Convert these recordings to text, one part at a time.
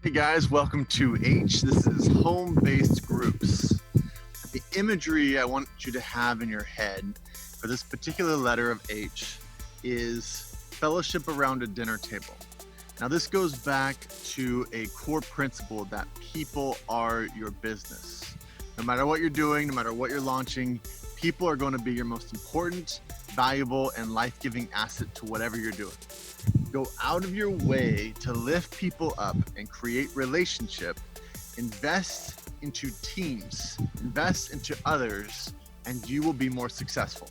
Hey guys, welcome to H. This is home-based groups. The imagery I want you to have in your head for this particular letter of H is fellowship around a dinner table. Now this goes back to a core principle that people are your business. No matter what you're doing, no matter what you're launching, people are going to be your most important, valuable, and life-giving asset to whatever you're doing. Go out of your way to lift people up and create relationship. Invest into teams, invest into others, and you will be more successful.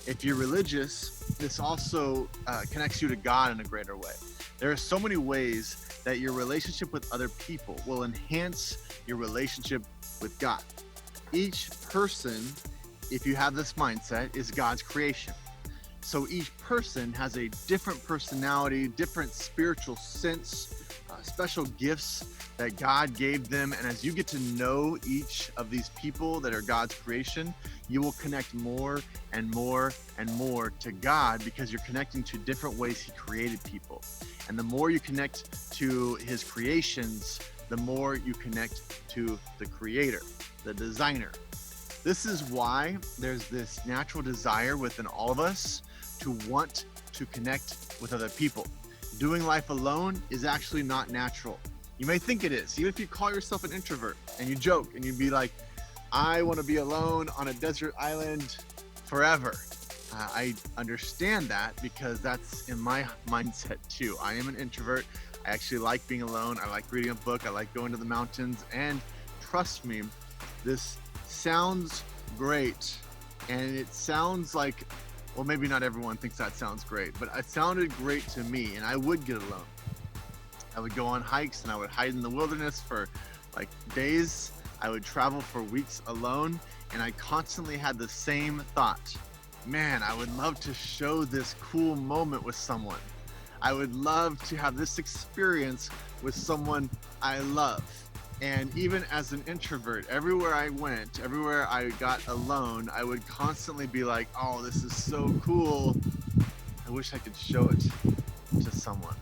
If you're religious, this also connects you to God in a greater way. There are so many ways that your relationship with other people will enhance your relationship with God. Each person, if you have this mindset, is God's creation. So each person has a different personality, different spiritual sense, special gifts that God gave them. And as you get to know each of these people that are God's creation, you will connect more and more and more to God because you're connecting to different ways He created people. And the more you connect to His creations, the more you connect to the Creator, the designer. This is why there's this natural desire within all of us to want to connect with other people. Doing life alone is actually not natural. You may think it is, even if you call yourself an introvert and you joke and you'd be like, I want to be alone on a desert island forever. I understand that because that's in my mindset too. I am an introvert. I actually like being alone. I like reading a book. I like going to the mountains. And trust me, this sounds great. And it sounds like, well, maybe not everyone thinks that sounds great, but it sounded great to me, and I would get alone. I would go on hikes and I would hide in the wilderness for like days. I would travel for weeks alone, and I constantly had the same thought. Man, I would love to show this cool moment with someone. I would love to have this experience with someone I love. And even as an introvert, everywhere I went, everywhere I got alone, I would constantly be like, oh, this is so cool. I wish I could show it to someone.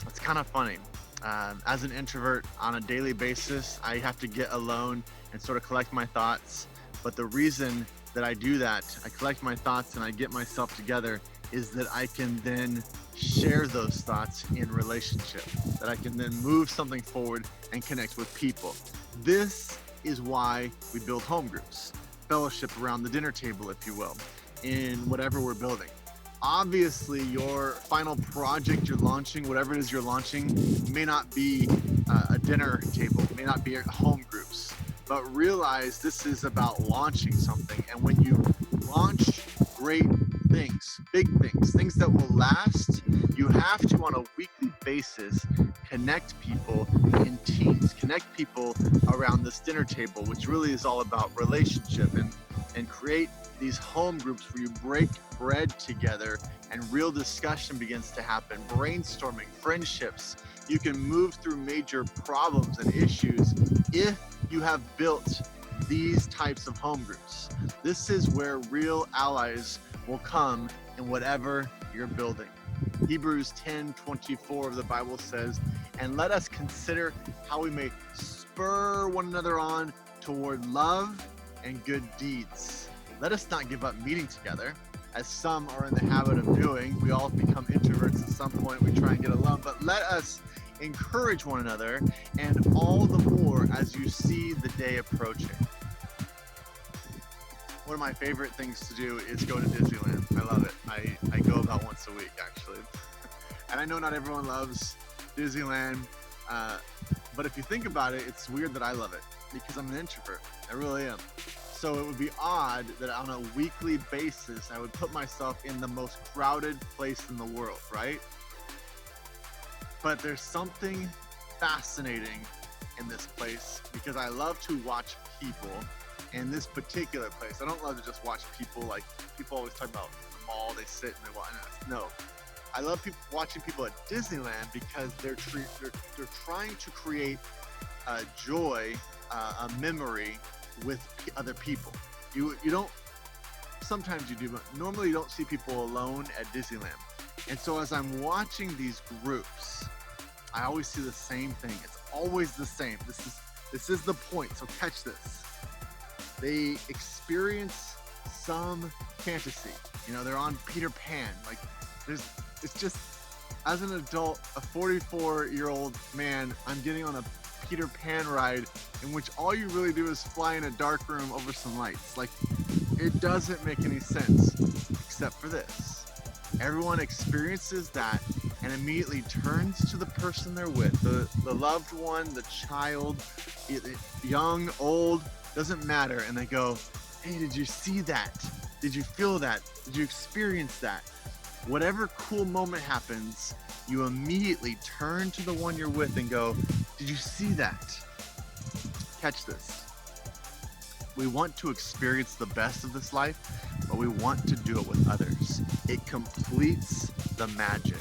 It's kind of funny. As an introvert, on a daily basis, I have to get alone and sort of collect my thoughts. But the reason that I do that, I collect my thoughts and I get myself together, is that I can then share those thoughts in relationship, that I can then move something forward and connect with people. This is why we build home groups, fellowship around the dinner table, if you will, in whatever we're building. Obviously, your final project you're launching, whatever it is you're launching, may not be a dinner table, may not be home groups, but realize this is about launching something. And when you launch great things, big things that will last, you have to, on a weekly basis, connect people in teams, connect people around this dinner table, which really is all about relationship, and create these home groups where you break bread together and real discussion begins to happen, brainstorming, friendships. You can move through major problems and issues if you have built these types of home groups. This is where real allies will come in whatever you're building. Hebrews 10:24 of the Bible says, and let us consider how we may spur one another on toward love and good deeds. Let us not give up meeting together, as some are in the habit of doing. We all become introverts at some point. We try and get alone, but let us encourage one another, and all the more as you see the day approaching. One of my favorite things to do is go to Disneyland. I love it. I go about once a week, actually. And I know not everyone loves Disneyland, but if you think about it, it's weird that I love it because I'm an introvert. I really am. So it would be odd that on a weekly basis, I would put myself in the most crowded place in the world, right? But there's something fascinating in this place because I love to watch people in this particular place. I don't love to just watch people, like people always talk about the mall, they sit and they watch. No, I love watching people at Disneyland because they're trying to create a joy, a memory with other people. You don't, sometimes you do, but normally you don't see people alone at Disneyland. And so as I'm watching these groups, I always see the same thing. It's always the same. This is the point. So catch this. They experience some fantasy. You know, they're on Peter Pan. Like, it's just, as an adult, a 44-year-old man, I'm getting on a Peter Pan ride in which all you really do is fly in a dark room over some lights. Like, it doesn't make any sense, except for this. Everyone experiences that and immediately turns to the person they're with, the loved one, the child, young, old, doesn't matter. And they go, hey, did you see that? Did you feel that? Did you experience that? Whatever cool moment happens, you immediately turn to the one you're with and go, did you see that? Catch this. We want to experience the best of this life, but we want to do it with others. It completes the magic.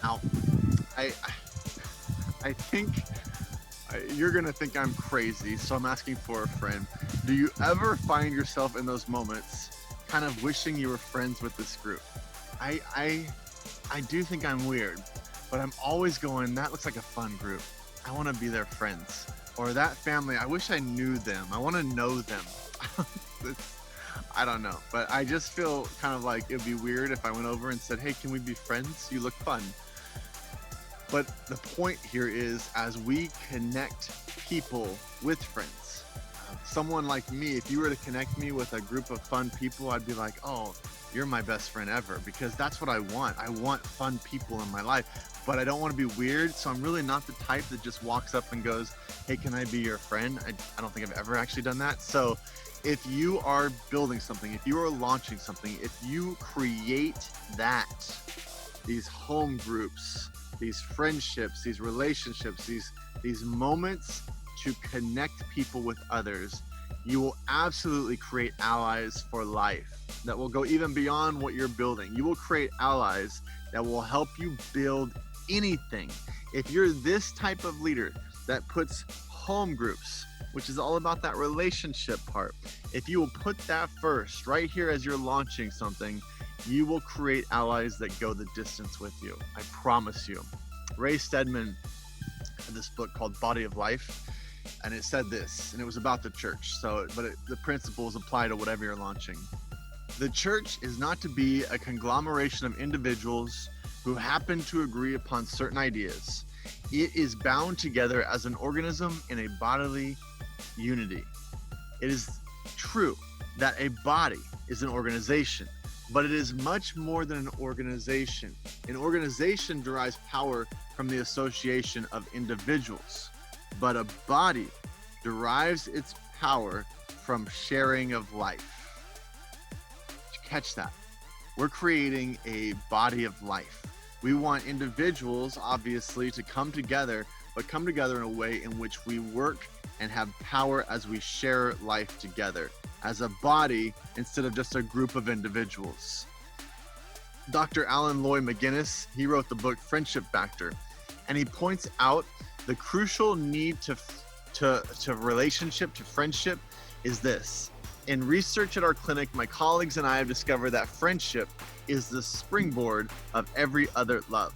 Now, I think you're gonna think I'm crazy, so I'm asking for a friend. Do you ever find yourself in those moments kind of wishing you were friends with this group? I do think I'm weird, but I'm always going, that looks like a fun group. I want to be their friends. Or that family, I wish I knew them. I want to know them. I don't know, but I just feel kind of like it'd be weird if I went over and said, hey, can we be friends? You look fun. But the point here is, as we connect people with friends, someone like me, if you were to connect me with a group of fun people, I'd be like, oh, you're my best friend ever, because that's what I want. I want fun people in my life, but I don't want to be weird. So I'm really not the type that just walks up and goes, hey, can I be your friend? I don't think I've ever actually done that. So if you are building something, if you are launching something, if you create that, these home groups, these friendships, these relationships, these moments to connect people with others, you will absolutely create allies for life that will go even beyond what you're building. You will create allies that will help you build anything. If you're this type of leader that puts home groups, which is all about that relationship part, if you will put that first right here as you're launching something, you will create allies that go the distance with you. I promise you. Ray Stedman had this book called Body of Life, and it said this, and it was about the church. The principles apply to whatever you're launching. The church is not to be a conglomeration of individuals who happen to agree upon certain ideas. It is bound together as an organism in a bodily unity. It is true that a body is an organization, but it is much more than an organization. An organization derives power from the association of individuals, but a body derives its power from sharing of life. Did you catch that? We're creating a body of life. We want individuals, obviously, to come together, but come together in a way in which we work and have power as we share life together as a body instead of just a group of individuals. Dr. Loy McGinnis, he wrote the book Friendship Factor, and he points out the crucial need to relationship, to friendship, is this. In research at our clinic, my colleagues and I have discovered that friendship is the springboard of every other love.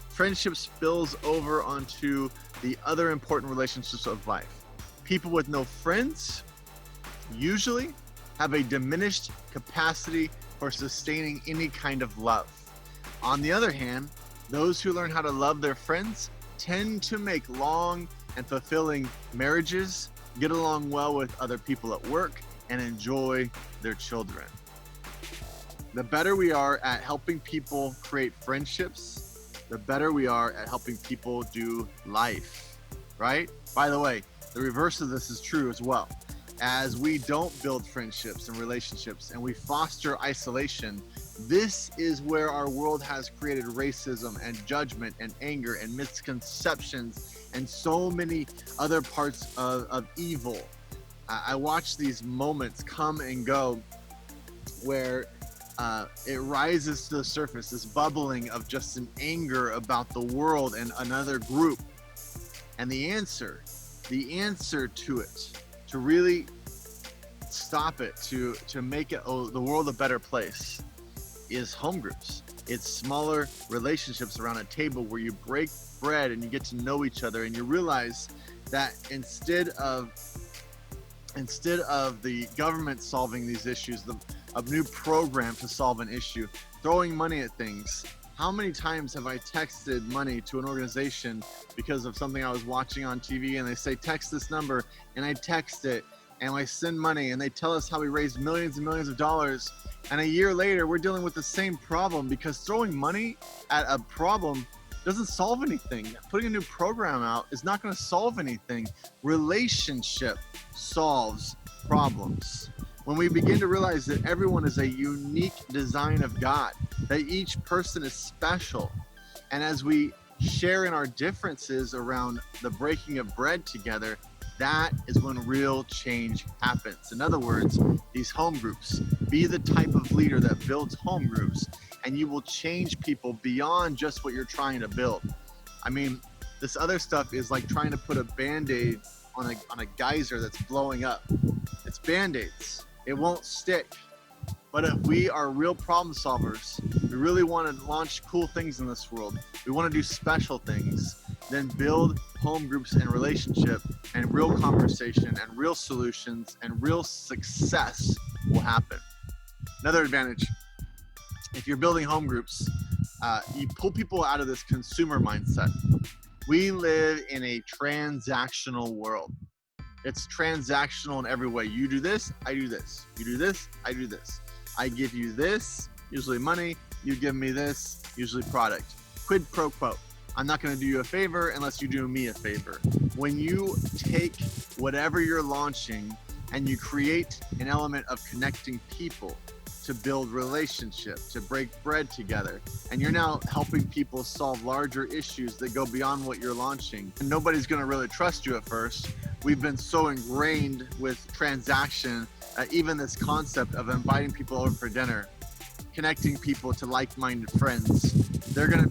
Friendship spills over onto the other important relationships of life. People with no friends usually have a diminished capacity for sustaining any kind of love. On the other hand, those who learn how to love their friends tend to make long and fulfilling marriages, get along well with other people at work, and enjoy their children. The better we are at helping people create friendships, the better we are at helping people do life, right? By the way, the reverse of this is true as well. As we don't build friendships and relationships and we foster isolation, this is where our world has created racism and judgment and anger and misconceptions and so many other parts of evil. I watch these moments come and go where it rises to the surface, this bubbling of just an anger about the world and another group. And the answer to it, to really stop it, to make it the world a better place, is home groups. It's smaller relationships around a table where you break bread and you get to know each other, and you realize that instead of the government solving these issues, a new program to solve an issue, throwing money at things. How many times have I texted money to an organization because of something I was watching on TV, and they say, text this number, and I text it, and I send money, and they tell us how we raised millions and millions of dollars, and a year later we're dealing with the same problem, because throwing money at a problem doesn't solve anything. Putting a new program out is not going to solve anything. Relationship solves problems. When we begin to realize that everyone is a unique design of God, that each person is special, and as we share in our differences around the breaking of bread together, that is when real change happens. In other words, these home groups, be the type of leader that builds home groups, and you will change people beyond just what you're trying to build. I mean, this other stuff is like trying to put a Band-Aid on a geyser that's blowing up. It's Band-Aids. It won't stick. But if we are real problem solvers, we really want to launch cool things in this world, we want to do special things, then build home groups and relationship and real conversation and real solutions and real success will happen. Another advantage, if you're building home groups, you pull people out of this consumer mindset. We live in a transactional world. It's transactional in every way. You do this, I do this. You do this, I do this. I give you this, usually money. You give me this, usually product. Quid pro quo. I'm not going to do you a favor unless you do me a favor. When you take whatever you're launching and you create an element of connecting people to build relationship, to break bread together, and you're now helping people solve larger issues that go beyond what you're launching, and nobody's going to really trust you at first. We've been so ingrained with transaction, even this concept of inviting people over for dinner, connecting people to like-minded friends. They're gonna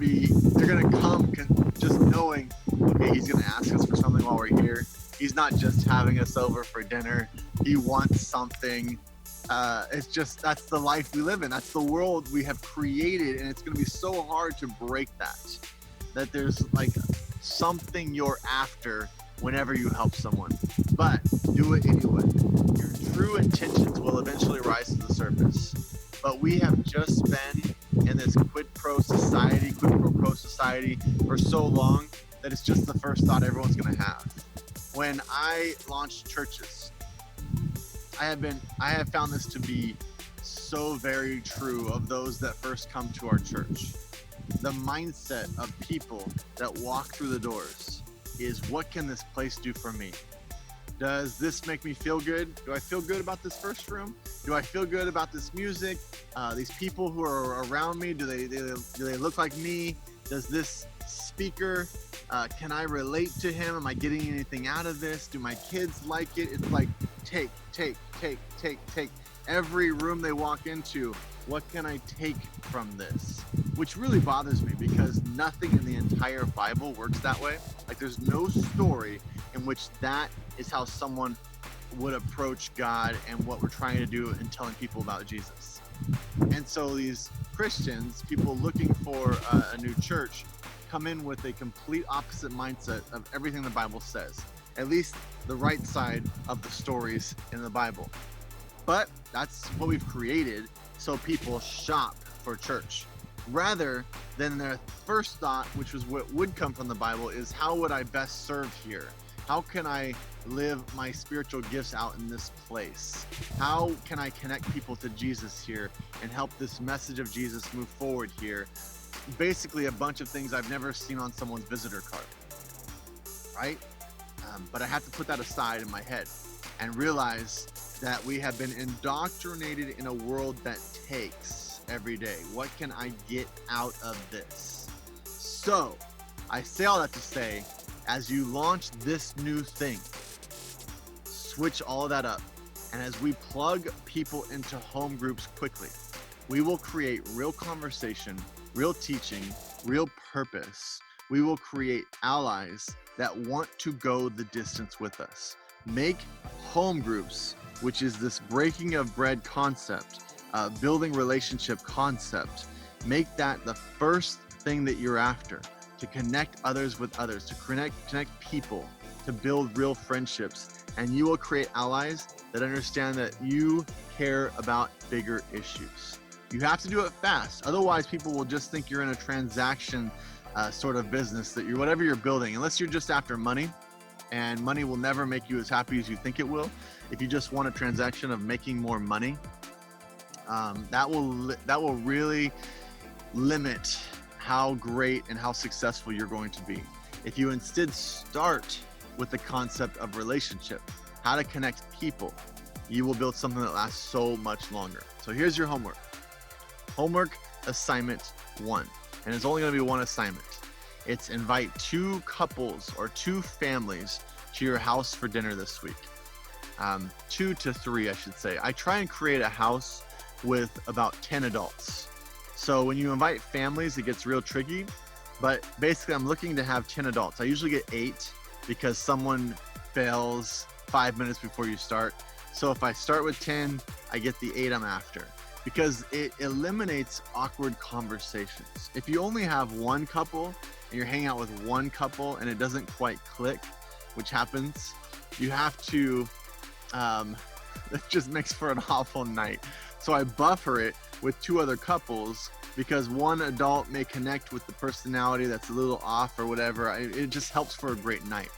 come just knowing, okay, he's gonna ask us for something while we're here. He's not just having us over for dinner. He wants something. It's just, that's the life we live in. That's the world we have created, and it's gonna be so hard to break that there's like something you're after whenever you help someone, but do it anyway. Your true intentions will eventually rise to the surface. But we have just been in this quid pro quo society for so long that it's just the first thought everyone's going to have. When I launched churches, I have found this to be so very true of those that first come to our church. The mindset of people that walk through the doors is, what can this place do for me? Does this make me feel good? Do I feel good about this first room? Do I feel good about this music? These people who are around me, do they look like me? Does this speaker, can I relate to him? Am I getting anything out of this? Do my kids like it? It's like take. Every room they walk into, what can I take from this? Which really bothers me, because nothing in the entire Bible works that way. Like, there's no story in which that is how someone would approach God and what we're trying to do in telling people about Jesus. And so these Christians, people looking for a new church, come in with a complete opposite mindset of everything the Bible says, at least the right side of the stories in the Bible. But that's what we've created, so people shop for church. Rather than their first thought, which was what would come from the Bible, is how would I best serve here? How can I live my spiritual gifts out in this place? How can I connect people to Jesus here and help this message of Jesus move forward here? Basically a bunch of things I've never seen on someone's visitor card, right? But I have to put that aside in my head and realize that we have been indoctrinated in a world that takes every day. What can I get out of this? So I say all that to say, as you launch this new thing, switch all of that up. And as we plug people into home groups quickly, we will create real conversation, real teaching, real purpose. We will create allies that want to go the distance with us. Make home groups, which is this breaking of bread concept, building relationship concept, Make that the first thing that you're after, to connect others with others, to connect people, to build real friendships. And you will create allies that understand that you care about bigger issues. You have to do it fast. Otherwise, people will just think you're in a transaction sort of business, that you're whatever you're building, unless you're just after money, and money will never make you as happy as you think it will. If you just want a transaction of making more money, that will really limit how great and how successful you're going to be. If you instead start with the concept of relationship, how to connect people, you will build something that lasts so much longer. So here's your homework. Homework assignment 1, and it's only going to be one assignment. It's invite 2 couples or 2 families to your house for dinner this week. 2 to 3, I should say. I try and create a house with about 10 adults. So when you invite families, it gets real tricky, but basically I'm looking to have 10 adults. I usually get 8 because someone fails 5 minutes before you start. So if I start with 10, I get the 8 I'm after, because it eliminates awkward conversations. If you only have one couple and you're hanging out with one couple and it doesn't quite click, which happens, you have to, it just makes for an awful night. So I buffer it with 2 other couples, because one adult may connect with the personality that's a little off or whatever. It just helps for a great night.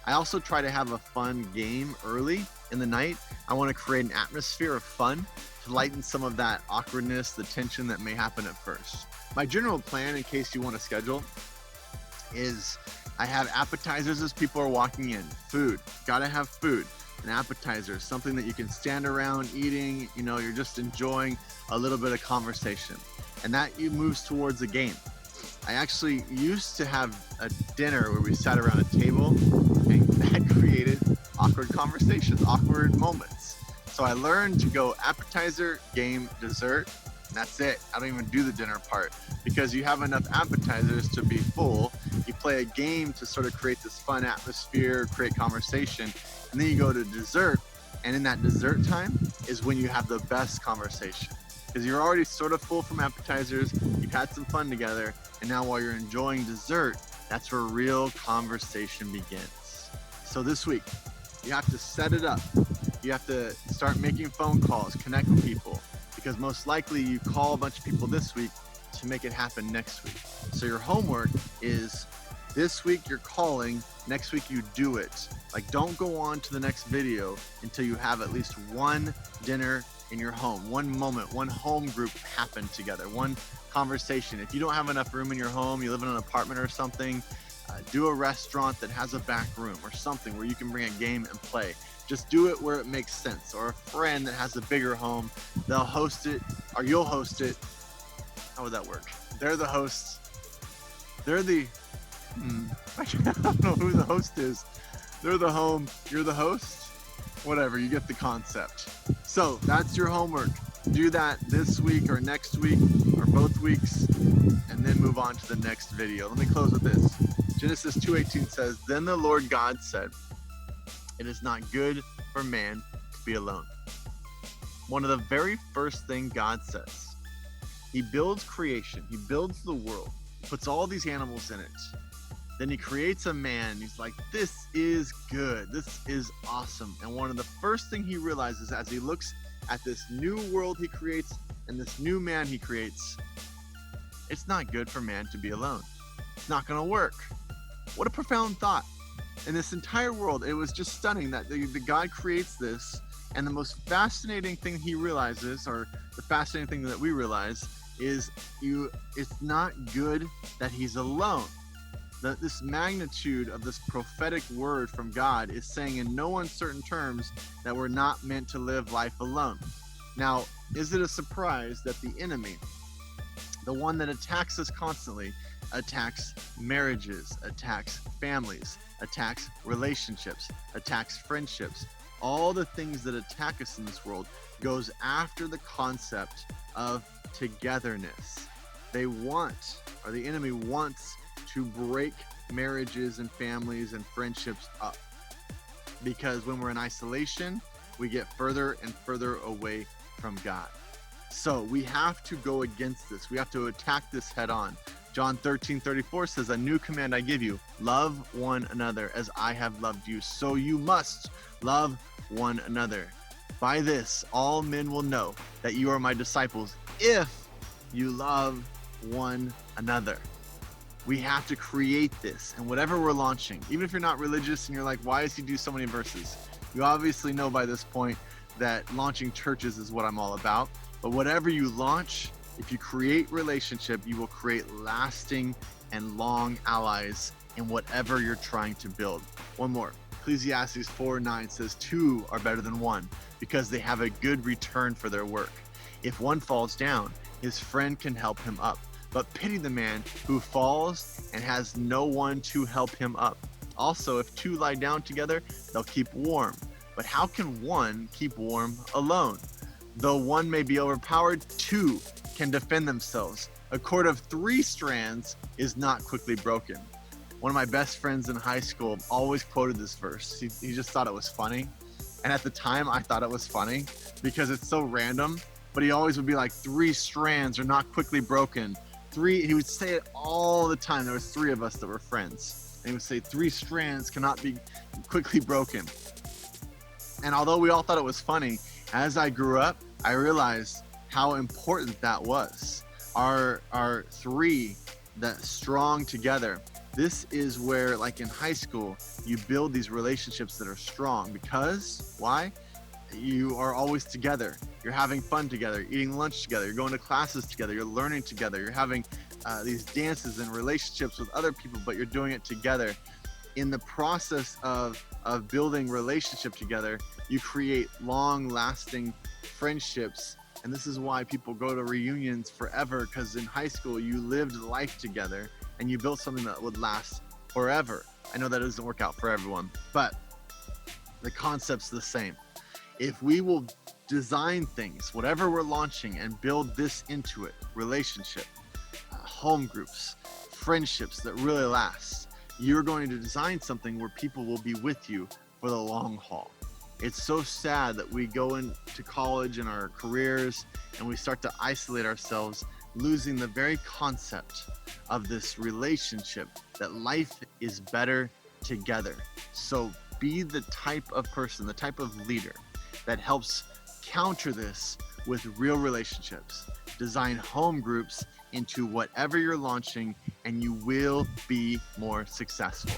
I also try to have a fun game early in the night. I want to create an atmosphere of fun to lighten some of that awkwardness, the tension that may happen at first. My general plan, in case you want to schedule, is I have appetizers as people are walking in. Food, gotta have food. An appetizer, something that you can stand around eating, you're just enjoying a little bit of conversation. And that moves towards a game. I actually used to have a dinner where we sat around a table, and that created awkward conversations, awkward moments. So I learned to go appetizer, game, dessert, and that's it. I don't even do the dinner part, because you have enough appetizers to be full. You play a game to sort of create this fun atmosphere, create conversation, and then you go to dessert, and in that dessert time is when you have the best conversation, because you're already sort of full from appetizers, you've had some fun together, and now while you're enjoying dessert, that's where real conversation begins. So this week, you have to set it up. You have to start making phone calls, connect with people, because most likely you call a bunch of people this week to make it happen next week. So your homework is, this week you're calling, next week you do it. Like, don't go on to the next video until you have at least one dinner in your home, one moment, one home group happen together, one conversation. If you don't have enough room in your home, you live in an apartment or something, do a restaurant that has a back room or something where you can bring a game and play. Just do it where it makes sense. Or a friend that has a bigger home, they'll host it, or you'll host it. How would that work? They're the hosts. They're the, I don't know who the host is. They're the home, you're the host. Whatever, you get the concept. So that's your homework. Do that this week or next week or both weeks, and then move on to the next video. Let me close with this. Genesis 2:18 says, "Then the Lord God said, it is not good for man to be alone." One of the very first things God says, he builds creation, he builds the world, puts all these animals in it. Then he creates a man. He's like, this is good. This is awesome. And one of the first things he realizes as he looks at this new world he creates and this new man he creates, it's not good for man to be alone. It's not going to work. What a profound thought. In this entire world, it was just stunning that the God creates this, and the most fascinating thing he realizes, or the fascinating thing that we realize, is it's not good that he's alone. That this magnitude of this prophetic word from God is saying in no uncertain terms that we're not meant to live life alone. Now, is it a surprise that the enemy, the one that attacks us constantly, attacks marriages, attacks families, attacks relationships, attacks friendships, all the things that attack us in this world, goes after the concept of togetherness. The enemy wants to break marriages and families and friendships up, because when we're in isolation, we get further and further away from God. So we have to go against this. We have to attack this head on. John 13:34 says, "A new command I give you, love one another as I have loved you. So you must love one another. By this, all men will know that you are my disciples if you love one another." We have to create this. And whatever we're launching, even if you're not religious and you're like, why does he do so many verses? You obviously know by this point that launching churches is what I'm all about. But whatever you launch, if you create relationship, you will create lasting and long allies in whatever you're trying to build. One more. Ecclesiastes 4:9 says, "Two are better than one because they have a good return for their work. If one falls down, his friend can help him up. But pity the man who falls and has no one to help him up. Also, if two lie down together, they'll keep warm. But how can one keep warm alone? Though one may be overpowered, two can defend themselves. A cord of 3 strands is not quickly broken." One of my best friends in high school always quoted this verse. He just thought it was funny. And at the time, I thought it was funny because it's so random. But he always would be like, 3 strands are not quickly broken. He would say it all the time. There was 3 of us that were friends. And he would say, 3 strands cannot be quickly broken. And although we all thought it was funny, as I grew up, I realized how important that was. Our 3 that strong together. This is where, like in high school, you build these relationships that are strong. Because, why? You are always together. You're having fun together, eating lunch together, you're going to classes together, you're learning together, you're having these dances and relationships with other people, but you're doing it together. In the process of building relationship together, you create long-lasting friendships. And this is why people go to reunions forever, because in high school, you lived life together and you built something that would last forever. I know that doesn't work out for everyone, but the concept's the same. If we will design things, whatever we're launching, and build this into it, relationship, home groups, friendships that really last, you're going to design something where people will be with you for the long haul. It's so sad that we go into college and our careers and we start to isolate ourselves, losing the very concept of this relationship, that life is better together. So be the type of person, the type of leader that helps counter this with real relationships. Design home groups into whatever you're launching, and you will be more successful.